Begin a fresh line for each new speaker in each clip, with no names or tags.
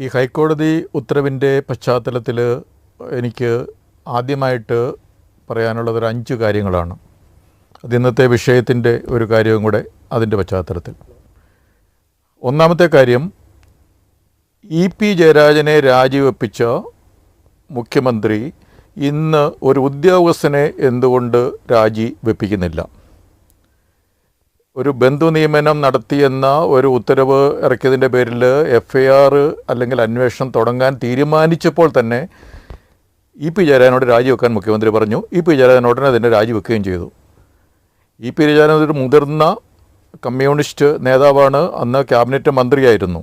ഈ ഹൈക്കോടതി ഉത്തരവിൻ്റെ പശ്ചാത്തലത്തിൽ എനിക്ക് ആദ്യമായിട്ട് പറയാനുള്ളത് ഒരു 5 കാര്യങ്ങളാണ്. അത് ഇന്നത്തെ വിഷയത്തിൻ്റെ ഒരു കാര്യവും കൂടെ അതിൻ്റെ പശ്ചാത്തലത്തിൽ. ഒന്നാമത്തെ കാര്യം, ഇ.പി. ജയരാജനെ രാജിവെപ്പിച്ച മുഖ്യമന്ത്രി ഇന്ന് ഒരു ഉദ്യോഗസ്ഥനെ എന്തുകൊണ്ട് രാജിവെപ്പിക്കുന്നില്ല? ഒരു ബന്ധു നിയമനം നടത്തിയെന്ന ഒരു ഉത്തരവ് ഇറക്കിയതിൻ്റെ പേരിൽ FIR അല്ലെങ്കിൽ അന്വേഷണം തുടങ്ങാൻ തീരുമാനിച്ചപ്പോൾ തന്നെ ഇ.പി. ജയരാജനോട് രാജിവെക്കാൻ മുഖ്യമന്ത്രി പറഞ്ഞു. ഇ.പി. ജയരാജൻ ഉടനെ തന്നെ രാജിവെക്കുകയും ചെയ്തു. ഇ.പി. ജയരാജൻ ഒരു മുതിർന്ന കമ്മ്യൂണിസ്റ്റ് നേതാവാണ്, അന്ന് ക്യാബിനറ്റ് മന്ത്രിയായിരുന്നു.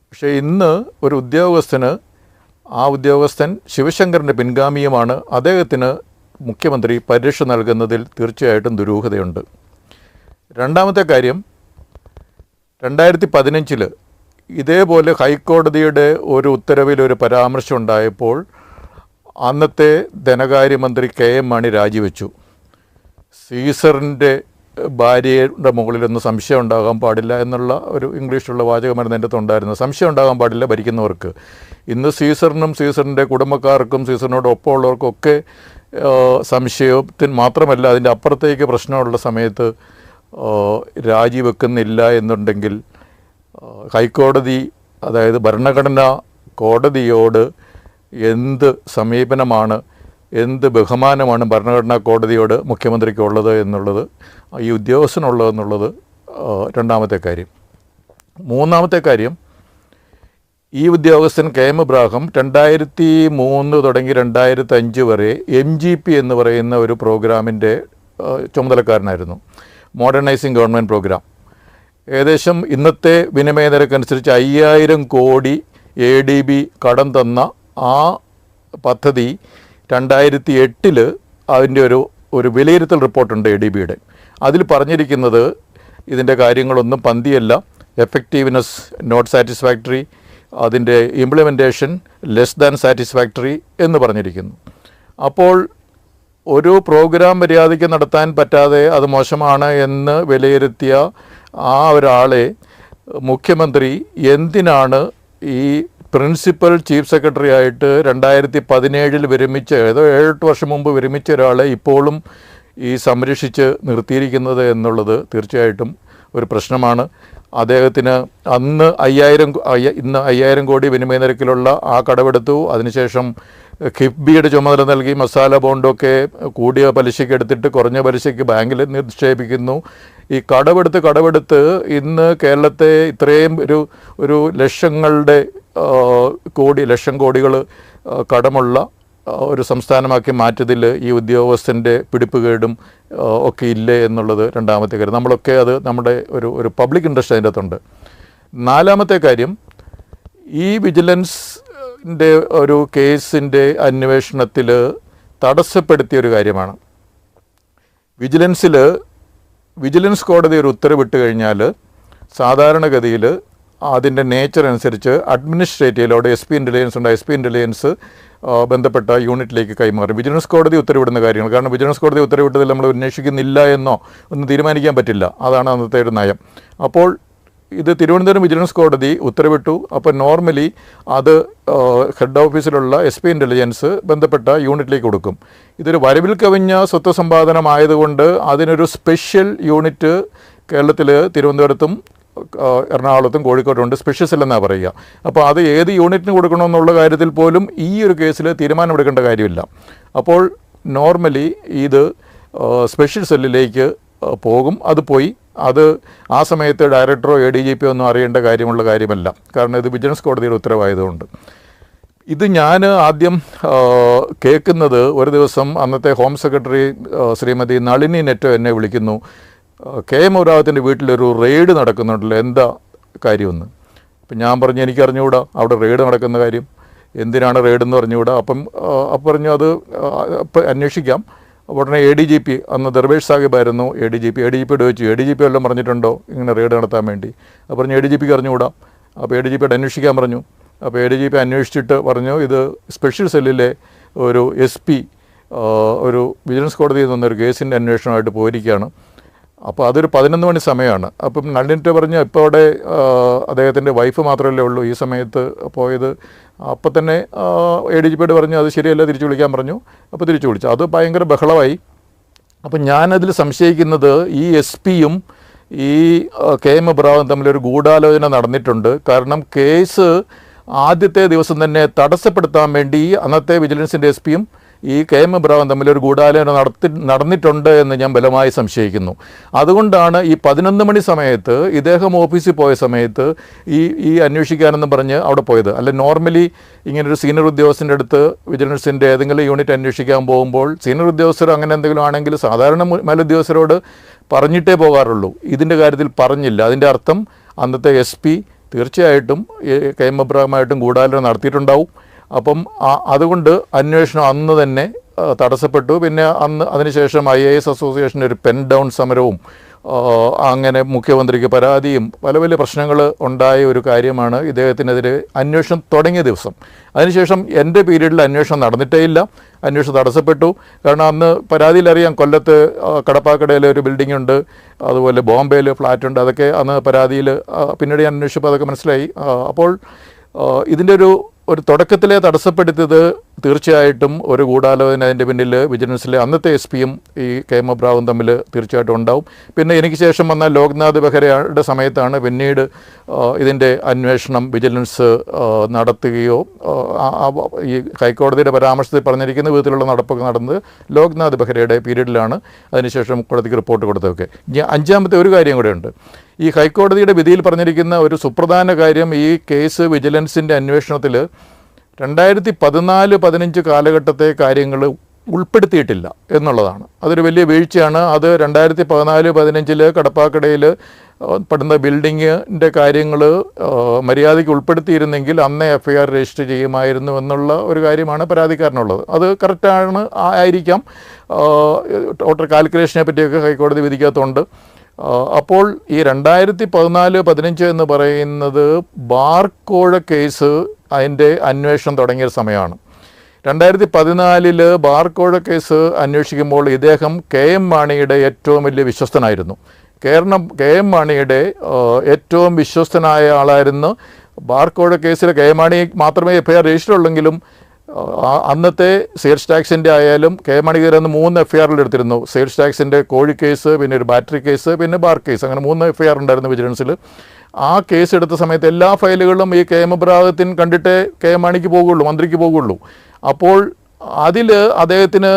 പക്ഷേ ഇന്ന് ഒരു ഉദ്യോഗസ്ഥന്, ആ ഉദ്യോഗസ്ഥൻ ശിവശങ്കറിൻ്റെ പിൻഗാമിയുമാണ്, അദ്ദേഹത്തിന് മുഖ്യമന്ത്രി പരിരക്ഷ നൽകുന്നതിൽ തീർച്ചയായിട്ടും ദുരൂഹതയുണ്ട്. രണ്ടാമത്തെ കാര്യം, 2015 ഇതേപോലെ ഹൈക്കോടതിയുടെ ഒരു ഉത്തരവിൽ ഒരു പരാമർശം ഉണ്ടായപ്പോൾ അന്നത്തെ ധനകാര്യമന്ത്രി KM മാണി രാജിവെച്ചു. സീസറിൻ്റെ ഭാര്യയുടെ മുകളിലൊന്നും സംശയം ഉണ്ടാകാൻ പാടില്ല എന്നുള്ള ഒരു ഇംഗ്ലീഷിലുള്ള വാചകമായിരുന്നു എൻ്റെ അടുത്തുണ്ടായിരുന്നത്. സംശയം ഉണ്ടാകാൻ പാടില്ല ഭരിക്കുന്നവർക്ക്. ഇന്ന് സീസറിനും സീസറിൻ്റെ കുടുംബക്കാർക്കും സീസറിനോട് ഒപ്പമുള്ളവർക്കൊക്കെ സംശയത്തിന് മാത്രമല്ല, അതിൻ്റെ അപ്പുറത്തേക്ക് പ്രശ്നമുള്ള സമയത്ത് രാജിവെക്കുന്നില്ല എന്നുണ്ടെങ്കിൽ ഹൈക്കോടതി, അതായത് ഭരണഘടനാ കോടതിയോട് എന്ത് സമീപനമാണ്, എന്ത് ബഹുമാനമാണ് ഭരണഘടനാ കോടതിയോട് മുഖ്യമന്ത്രിക്കുള്ളത് എന്നുള്ളത്, ഈ ഉദ്യോഗസ്ഥനുള്ളതെന്നുള്ളത് രണ്ടാമത്തെ കാര്യം. മൂന്നാമത്തെ കാര്യം, ഈ ഉദ്യോഗസ്ഥൻ KM ഇബ്രാഹിം 2003 തുടങ്ങി 2005 വരെ MGP എന്ന് പറയുന്ന ഒരു പ്രോഗ്രാമിൻ്റെ ചുമതലക്കാരനായിരുന്നു. മോഡേണൈസിങ് ഗവൺമെൻറ് പ്രോഗ്രാം. ഏകദേശം ഇന്നത്തെ വിനിമയ നിരക്കനുസരിച്ച് 5000 കോടി ADB കടം തന്ന ആ പദ്ധതി 2008 അതിൻ്റെ ഒരു വിലയിരുത്തൽ റിപ്പോർട്ടുണ്ട് ADBയുടെ. അതിൽ പറഞ്ഞിരിക്കുന്നത് ഇതിൻ്റെ കാര്യങ്ങളൊന്നും പന്തിയല്ല, എഫക്റ്റീവ്നെസ് നോട്ട് സാറ്റിസ്ഫാക്ടറി, അതിൻ്റെ ഇംപ്ലിമെൻറ്റേഷൻ ലെസ് ദാൻ സാറ്റിസ്ഫാക്ടറി എന്ന് പറഞ്ഞിരിക്കുന്നു. അപ്പോൾ ഒരു പ്രോഗ്രാം മര്യാദയ്ക്ക് നടത്താൻ പറ്റാതെ അത് മോശമാണ് എന്ന് വിലയിരുത്തിയ ആ ഒരാളെ മുഖ്യമന്ത്രി എന്തിനാണ് ഈ പ്രിൻസിപ്പൽ ചീഫ് സെക്രട്ടറി ആയിട്ട് 2017 വിരമിച്ച്, ഏതോ 7-8 വർഷം മുമ്പ് വിരമിച്ച ഒരാളെ ഇപ്പോഴും ഈ സംരക്ഷിച്ച് നിർത്തിയിരിക്കുന്നത് എന്നുള്ളത് തീർച്ചയായിട്ടും ഒരു പ്രശ്നമാണ്. അദ്ദേഹത്തിന് അന്ന് 5000 കോടി വിനിമയ നിരക്കിലുള്ള ആ കടമെടുത്തു. അതിനുശേഷം കിഫ്ബിയുടെ ചുമതല നൽകി മസാല ബോണ്ടൊക്കെ കൂടിയ പലിശയ്ക്ക് എടുത്തിട്ട് കുറഞ്ഞ പലിശയ്ക്ക് ബാങ്കിൽ നിക്ഷേപിക്കുന്നു. ഈ കടമെടുത്ത് ഇന്ന് കേരളത്തെ ഇത്രയും ഒരു ലക്ഷം കോടികൾ കടമുള്ള ഒരു സംസ്ഥാനമാക്കി മാറ്റിയതിൽ ഈ ഉദ്യോഗസ്ഥൻ്റെ പിടിപ്പുകേടും ഒക്കെ ഇല്ലേ എന്നുള്ളത് രണ്ടാമത്തെ കാര്യം. നമ്മളൊക്കെ അത് നമ്മുടെ ഒരു പബ്ലിക് ഇൻട്രസ്റ്റ് അതിൻ്റെ അകത്തുണ്ട്. നാലാമത്തെ കാര്യം, ഈ വിജിലൻസിൻ്റെ ഒരു കേസിൻ്റെ അന്വേഷണത്തിൽ തടസ്സപ്പെടുത്തിയൊരു കാര്യമാണ്. വിജിലൻസ് കോടതി ഒരു ഉത്തരവിട്ട് കഴിഞ്ഞാൽ സാധാരണഗതിയിൽ അതിൻ്റെ നേച്ചർ അനുസരിച്ച് അഡ്മിനിസ്ട്രേറ്റീവിലോട് SP ഇൻ്റലിജൻസ് ഉണ്ട്, SP ഇൻ്റലിജൻസ് ബന്ധപ്പെട്ട യൂണിറ്റിലേക്ക് കൈമാറും. വിജിലൻസ് കോടതി ഉത്തരവിടുന്ന കാര്യങ്ങൾ, കാരണം വിജിലൻസ് കോടതി ഉത്തരവിട്ടതിൽ നമ്മൾ അന്വേഷിക്കുന്നില്ല എന്നോ ഒന്നും തീരുമാനിക്കാൻ പറ്റില്ല. അതാണ് അന്നത്തെ ഒരു നയം. അപ്പോൾ ഇത് തിരുവനന്തപുരം വിജിലൻസ് കോടതി ഉത്തരവിട്ടു. അപ്പോൾ നോർമലി അത് ഹെഡ് ഓഫീസിലുള്ള SP ഇൻ്റലിജൻസ് ബന്ധപ്പെട്ട യൂണിറ്റിലേക്ക് കൊടുക്കും. ഇതൊരു വരവിൽ കവിഞ്ഞ സ്വത്ത് സമ്പാദനമായതുകൊണ്ട് അതിനൊരു സ്പെഷ്യൽ യൂണിറ്റ് കേരളത്തിൽ തിരുവനന്തപുരത്തും എറണാകുളത്തും കോഴിക്കോട്ടും സ്പെഷ്യൽ സെൽ എന്നാണ് പറയുക. അപ്പോൾ അത് ഏത് യൂണിറ്റിന് കൊടുക്കണമെന്നുള്ള കാര്യത്തിൽ പോലും ഈ ഒരു കേസിൽ തീരുമാനമെടുക്കേണ്ട കാര്യമില്ല. അപ്പോൾ നോർമലി ഇത് സ്പെഷ്യൽ സെല്ലിലേക്ക് പോകും. അത് ആ സമയത്ത് ഡയറക്ടറോ ADGP ഒന്നും അറിയേണ്ട കാര്യമല്ല, കാരണം ഇത് വിജിലൻസ് കോടതിയുടെ ഉത്തരവായതുകൊണ്ട്. ഇത് ഞാൻ ആദ്യം കേൾക്കുന്നത്, ഒരു ദിവസം അന്നത്തെ ഹോം സെക്രട്ടറി ശ്രീമതി നളിനി നെറ്റോ എന്നെ വിളിക്കുന്നു. KM ഇബ്രാഹിത്തിൻ്റെ വീട്ടിലൊരു റെയ്ഡ് നടക്കുന്നുണ്ടല്ലോ, എന്താ കാര്യമെന്ന്. അപ്പം ഞാൻ പറഞ്ഞു, എനിക്കറിഞ്ഞുകൂടാ അവിടെ റെയ്ഡ് നടക്കുന്ന കാര്യം, എന്തിനാണ് റെയ്ഡെന്ന് പറഞ്ഞുകൂടാ. അപ്പം പറഞ്ഞു അത് അന്വേഷിക്കാം. ഉടനെ ADGP, അന്ന് ദർവേഷ് സാഹിബായിരുന്നു ADGPയോട് ചോദിച്ചു, ADGP വല്ലതും പറഞ്ഞിട്ടുണ്ടോ ഇങ്ങനെ റെയ്ഡ് നടത്താൻ വേണ്ടി? അപ്പോൾ പറഞ്ഞു ADGPക്ക് അറിഞ്ഞുകൂടാ. അപ്പോൾ ADGPയോട് അന്വേഷിക്കാൻ പറഞ്ഞു. അപ്പോൾ ADGP അന്വേഷിച്ചിട്ട് പറഞ്ഞു, ഇത് സ്പെഷ്യൽ സെല്ലിലെ ഒരു SP ഒരു വിജിലൻസ് കോടതിയിൽ നിന്നൊരു കേസിൻ്റെ അന്വേഷണമായിട്ട് പോയിരിക്കുകയാണ്. അപ്പോൾ അതൊരു 11 മണി സമയമാണ്. അപ്പം കണ്ടിട്ട് പറഞ്ഞു ഇപ്പോൾ അവിടെ അദ്ദേഹത്തിൻ്റെ വൈഫ് മാത്രമല്ലേ ഉള്ളൂ ഈ സമയത്ത് പോയത്. അപ്പോൾ തന്നെ ADGPയോട് പറഞ്ഞു അത് ശരിയല്ല, തിരിച്ചു വിളിക്കാൻ പറഞ്ഞു. അപ്പോൾ തിരിച്ചു വിളിച്ചു. അത് ഭയങ്കര ബഹളമായി. അപ്പം ഞാനതിൽ സംശയിക്കുന്നത് ഈ SP-യും ഈ KM എബ്രഹാമും തമ്മിലൊരു ഗൂഢാലോചന നടന്നിട്ടുണ്ട്. കാരണം കേസ് ആദ്യത്തെ ദിവസം തന്നെ തടസ്സപ്പെടുത്താൻ വേണ്ടി അന്നത്തെ വിജിലൻസിൻ്റെ SP-യും ഈ KM എബ്രഹാമും തമ്മിലൊരു ഗൂഢാലോചന നടന്നിട്ടുണ്ട് എന്ന് ഞാൻ ബലമായി സംശയിക്കുന്നു. അതുകൊണ്ടാണ് ഈ 11 മണി സമയത്ത് ഇദ്ദേഹം ഓഫീസിൽ പോയ സമയത്ത് ഈ അന്വേഷിക്കാനെന്ന് പറഞ്ഞ് അവിടെ പോയത്. അല്ല, നോർമലി ഇങ്ങനൊരു സീനിയർ ഉദ്യോഗസ്ഥൻ്റെ അടുത്ത് വിജിലൻസിൻ്റെ ഏതെങ്കിലും യൂണിറ്റ് അന്വേഷിക്കാൻ പോകുമ്പോൾ സീനിയർ ഉദ്യോഗസ്ഥർ അങ്ങനെ എന്തെങ്കിലും ആണെങ്കിൽ സാധാരണ മേലുദ്യോഗസ്ഥരോട് പറഞ്ഞിട്ടേ പോകാറുള്ളൂ. ഇതിൻ്റെ കാര്യത്തിൽ പറഞ്ഞില്ല. അതിൻ്റെ അർത്ഥം അന്നത്തെ SP തീർച്ചയായിട്ടും KM എബ്രഹാമായിട്ടും ഗൂഢാലോചന നടത്തിയിട്ടുണ്ടാവും. അപ്പം അതുകൊണ്ട് അന്വേഷണം അന്ന് തന്നെ തടസ്സപ്പെട്ടു. പിന്നെ അതിനുശേഷം IAS അസോസിയേഷൻ്റെ ഒരു പെൻ ഡൗൺ സമരവും അങ്ങനെ മുഖ്യമന്ത്രിക്ക് പരാതിയും പല വലിയ പ്രശ്നങ്ങൾ ഉണ്ടായ ഒരു കാര്യമാണ് ഇദ്ദേഹത്തിനെതിരെ അന്വേഷണം തുടങ്ങിയ ദിവസം. അതിനുശേഷം എൻ്റെ പീരീഡിൽ അന്വേഷണം നടന്നിട്ടേ ഇല്ല. അന്വേഷണം തടസ്സപ്പെട്ടു. കാരണം അന്ന് പരാതിയിലറിയാം, കൊല്ലത്ത് കടപ്പാക്കടയിൽ ഒരു ബിൽഡിംഗ് ഉണ്ട്, അതുപോലെ ബോംബെയിൽ ഫ്ലാറ്റുണ്ട്. അതൊക്കെ അന്ന് പരാതിയിൽ പിന്നീട് ഞാൻ അന്വേഷിച്ചപ്പോൾ അതൊക്കെ മനസ്സിലായി. അപ്പോൾ ഇതിൻ്റെ ഒരു തുടക്കത്തിലെ തടസ്സപ്പെടുത്തിയത് തീർച്ചയായിട്ടും ഒരു ഗൂഢാലോചന അതിൻ്റെ പിന്നിൽ വിജിലൻസിലെ അന്നത്തെ SP-യും ഈ KM എബ്രഹാമും തമ്മിൽ തീർച്ചയായിട്ടും ഉണ്ടാവും. പിന്നെ എനിക്ക് ശേഷം വന്ന ലോക്നാഥ് ബെഹ്റയുടെ സമയത്താണ് പിന്നീട് ഇതിൻ്റെ അന്വേഷണം വിജിലൻസ് നടത്തുകയോ ഈ ഹൈക്കോടതിയുടെ പരാമർശത്തിൽ പറഞ്ഞിരിക്കുന്ന വിധത്തിലുള്ള നടപ്പൊക്കെ നടന്നത് ലോക്നാഥ് ബെഹ്റയുടെ പീരീഡിലാണ്. അതിനുശേഷം കോടതിക്ക് റിപ്പോർട്ട് കൊടുത്തതൊക്കെ. അഞ്ചാമത്തെ ഒരു കാര്യം കൂടെ ഉണ്ട്. ഈ ഹൈക്കോടതിയുടെ വിധിയിൽ പറഞ്ഞിരിക്കുന്ന ഒരു സുപ്രധാന കാര്യം, ഈ കേസ് വിജിലൻസിൻ്റെ അന്വേഷണത്തിൽ 2014-15 കാലഘട്ടത്തെ കാര്യങ്ങൾ ഉൾപ്പെടുത്തിയിട്ടില്ല എന്നുള്ളതാണ്. അതൊരു വലിയ വീഴ്ചയാണ്. അത് 2014-15 കടപ്പാക്കടയിൽ പെടുന്ന ബിൽഡിങ്ങിൻ്റെ കാര്യങ്ങൾ മര്യാദയ്ക്ക് ഉൾപ്പെടുത്തിയിരുന്നെങ്കിൽ അന്നേ FIR രജിസ്റ്റർ ചെയ്യുമായിരുന്നു എന്നുള്ള ഒരു കാര്യമാണ് പരാതിക്കാരനുള്ളത്. അത് കറക്റ്റാണ് ആയിരിക്കാം. ടോട്ടൽ കാൽക്കുലേഷനെ പറ്റിയൊക്കെ ഹൈക്കോടതി വിധിക്കാത്തതുകൊണ്ട്. അപ്പോൾ ഈ 2014-15 എന്ന് പറയുന്നത് ബാർക്കോഴ കേസ് അതിൻ്റെ അന്വേഷണം തുടങ്ങിയ സമയമാണ്. 2014 ബാർക്കോഴ കേസ് അന്വേഷിക്കുമ്പോൾ ഇദ്ദേഹം KM മാണിയുടെ ഏറ്റവും വലിയ വിശ്വസ്തനായിരുന്നു. KM മാണിയുടെ ഏറ്റവും വിശ്വസ്തനായ ആളായിരുന്നു. ബാർക്കോഴ കേസിൽ KM മാണി മാത്രമേ FIR രജിസ്റ്റർ ഉള്ളെങ്കിലും അന്നത്തെ സെയിൽസ് ടാക്സിൻ്റെ ആയാലും KM മാണിക്കെതിരെ 3 FIR എടുത്തിരുന്നു. സെയിൽസ് ടാക്സിൻ്റെ കോഴി കേസ്, പിന്നെ ഒരു ബാറ്ററി കേസ്, പിന്നെ ബാർ കേസ്, അങ്ങനെ 3 FIR ഉണ്ടായിരുന്നു വിജിലൻസിൽ. ആ കേസ് എടുത്ത സമയത്ത് എല്ലാ ഫയലുകളും ഈ KM എബ്രഹാത്തിന് കണ്ടിട്ടേ KM മാണിക്ക് പോകുള്ളൂ, മന്ത്രിക്ക് പോകുള്ളൂ. അപ്പോൾ അതിൽ അദ്ദേഹത്തിന്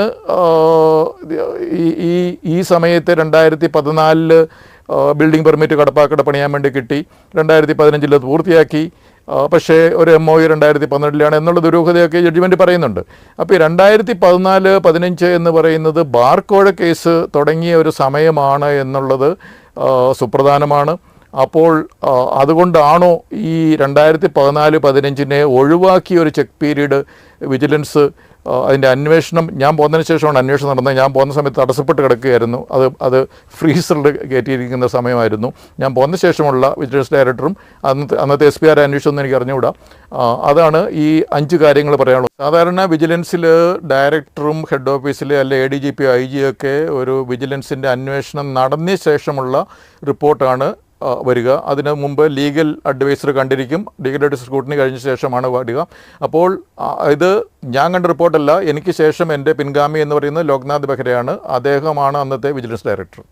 ഈ സമയത്ത് 2014 ബിൽഡിംഗ് പെർമിറ്റ് കടപ്പാക്കട പണിയാൻ വേണ്ടി കിട്ടി. 2015 പൂർത്തിയാക്കി. പക്ഷേ ഒരു MOU 2012 എന്നുള്ള ദുരൂഹതയൊക്കെ ജഡ്ജ്മെൻറ്റ് പറയുന്നുണ്ട്. അപ്പോൾ ഈ 2014-15 എന്ന് പറയുന്നത് ബാർക്കോഴ കേസ് തുടങ്ങിയ ഒരു സമയമാണ് എന്നുള്ളത് സുപ്രധാനമാണ്. അപ്പോൾ അതുകൊണ്ടാണോ ഈ 2014-15 ഒഴിവാക്കിയ ഒരു ചെക്ക് പീരീഡ് വിജിലൻസ് അതിൻ്റെ അന്വേഷണം, ഞാൻ പോകുന്നതിന് ശേഷമാണ് അന്വേഷണം നടന്നത്. ഞാൻ പോകുന്ന സമയത്ത് തടസ്സപ്പെട്ട് കിടക്കുകയായിരുന്നു. അത് ഫ്രീസറിൽ കയറ്റിയിരിക്കുന്ന സമയമായിരുന്നു. ഞാൻ പോകുന്ന ശേഷമുള്ള വിജിലൻസ് ഡയറക്ടറും അന്നത്തെ SPR അന്വേഷിച്ചൊന്നും എനിക്ക് അറിഞ്ഞുകൂടാ. അതാണ് ഈ 5 കാര്യങ്ങൾ പറയാനുള്ളത്. സാധാരണ വിജിലൻസിൽ ഡയറക്ടറും ഹെഡ് ഓഫീസിലെ അല്ലെ ADGP IG ഒക്കെ ഒരു വിജിലൻസിൻ്റെ അന്വേഷണം നടന്ന ശേഷമുള്ള റിപ്പോർട്ടാണ് വരിക. അതിന് മുമ്പ് ലീഗൽ അഡ്വൈസർ കണ്ടിരിക്കും. ലീഗൽ അഡ്വൈസർ സ്ക്രൂട്ടിനി കഴിഞ്ഞ ശേഷമാണ് വരിക. അപ്പോൾ ഇത് ഞാൻ കണ്ട റിപ്പോർട്ടല്ല. എനിക്ക് ശേഷം എൻ്റെ പിൻഗാമി എന്ന് പറയുന്നത് ലോക്നാഥ് ബെഹ്റയാണ്. അദ്ദേഹമാണ് അന്നത്തെ വിജിലൻസ് ഡയറക്ടർ.